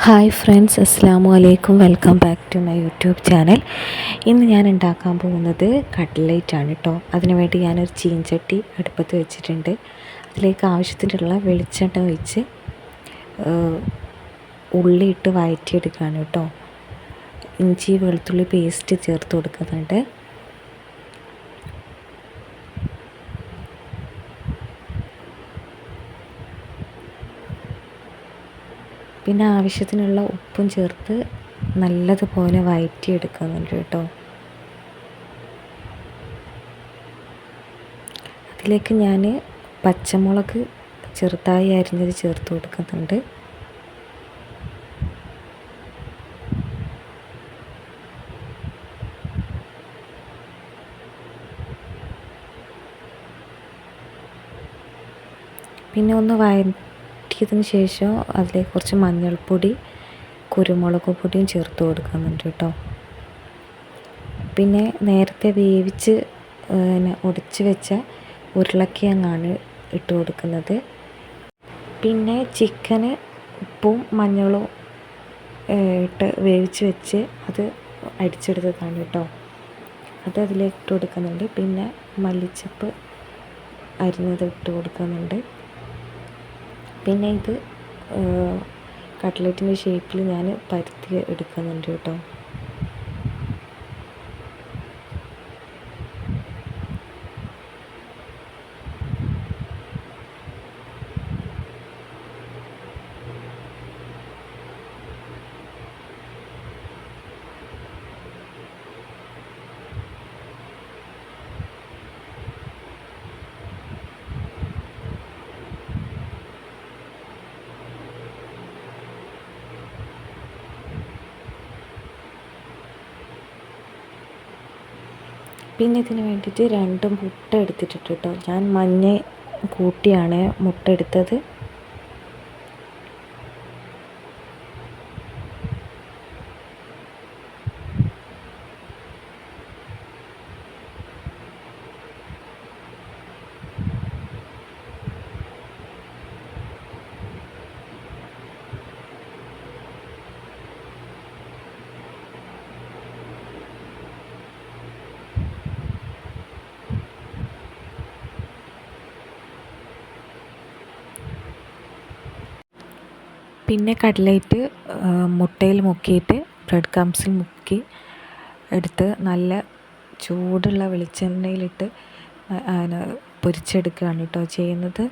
Hi friends, അസ്സാമു അലൈക്കും. Welcome back to my YouTube channel. ഇന്ന് ഞാൻ ഉണ്ടാക്കാൻ പോകുന്നത് കട്ട്ലേറ്റ് ആണ് കേട്ടോ. അതിനുവേണ്ടി ഞാനൊരു ചീൻചട്ടി അടുപ്പത്ത് വെച്ചിട്ടുണ്ട്. അതിലേക്ക് ആവശ്യത്തിനുള്ള വെളിച്ചെണ്ണ ഒഴിച്ച് ഉള്ളിയിട്ട് വഴറ്റിയെടുക്കുകയാണ് കേട്ടോ. ഇഞ്ചി വെളുത്തുള്ളി പേസ്റ്റ് ചേർത്ത് കൊടുക്കുന്നുണ്ട്. പിന്നെ ആവശ്യത്തിനുള്ള ഉപ്പും ചേർത്ത് നല്ലതുപോലെ വഴറ്റിയെടുക്കുന്നുണ്ട് കേട്ടോ. അതിലേക്ക് ഞാൻ പച്ചമുളക് ചെറുതായി അരിഞ്ഞത് ചേർത്ത് കൊടുക്കുന്നുണ്ട്. പിന്നെ ഒന്ന് വഴറ്റിയതിന് ശേഷം അതിലേക്ക് കുറച്ച് മഞ്ഞൾപ്പൊടി, കുരുമുളക് പൊടിയും ചേർത്ത് കൊടുക്കുന്നുണ്ട് കേട്ടോ. പിന്നെ നേരത്തെ വേവിച്ച് ഉടച്ച് വെച്ച ഉരുളക്കിഴങ്ങാണ് ഇട്ട് കൊടുക്കുന്നത്. പിന്നെ ചിക്കന് ഉപ്പും മഞ്ഞളും ഇട്ട് വേവിച്ച് വെച്ച് അത് അടിച്ചെടുത്തതാണ് കേട്ടോ. അത് അതിലേക്ക് ഇട്ട് കൊടുക്കുന്നുണ്ട്. പിന്നെ മല്ലിച്ചപ്പ് അരിഞ്ഞത് ഇട്ട് കൊടുക്കുന്നുണ്ട്. പിന്നെ ഇത് കട്ട്ലറ്റിൻ്റെ ഷേപ്പിൽ ഞാൻ പരത്തി എടുക്കുന്നുണ്ട് കേട്ടോ. പിന്നെ ഇതിന് വേണ്ടിയിട്ട് 2 മുട്ട എടുത്തിട്ടുണ്ട് കേട്ടോ. ഞാൻ മഞ്ഞ കൂട്ടിയാണ് മുട്ട എടുത്തത്. പിന്നെ കട്ട്ലേറ്റ് മുട്ടയിൽ മുക്കിയിട്ട് ബ്രെഡ് ക്രംസിൽ മുക്കി എടുത്ത് നല്ല ചൂടുള്ള വെളിച്ചെണ്ണയിലിട്ട് പൊരിച്ചെടുക്കുകയാണ് കേട്ടോ ചെയ്യുന്നത്.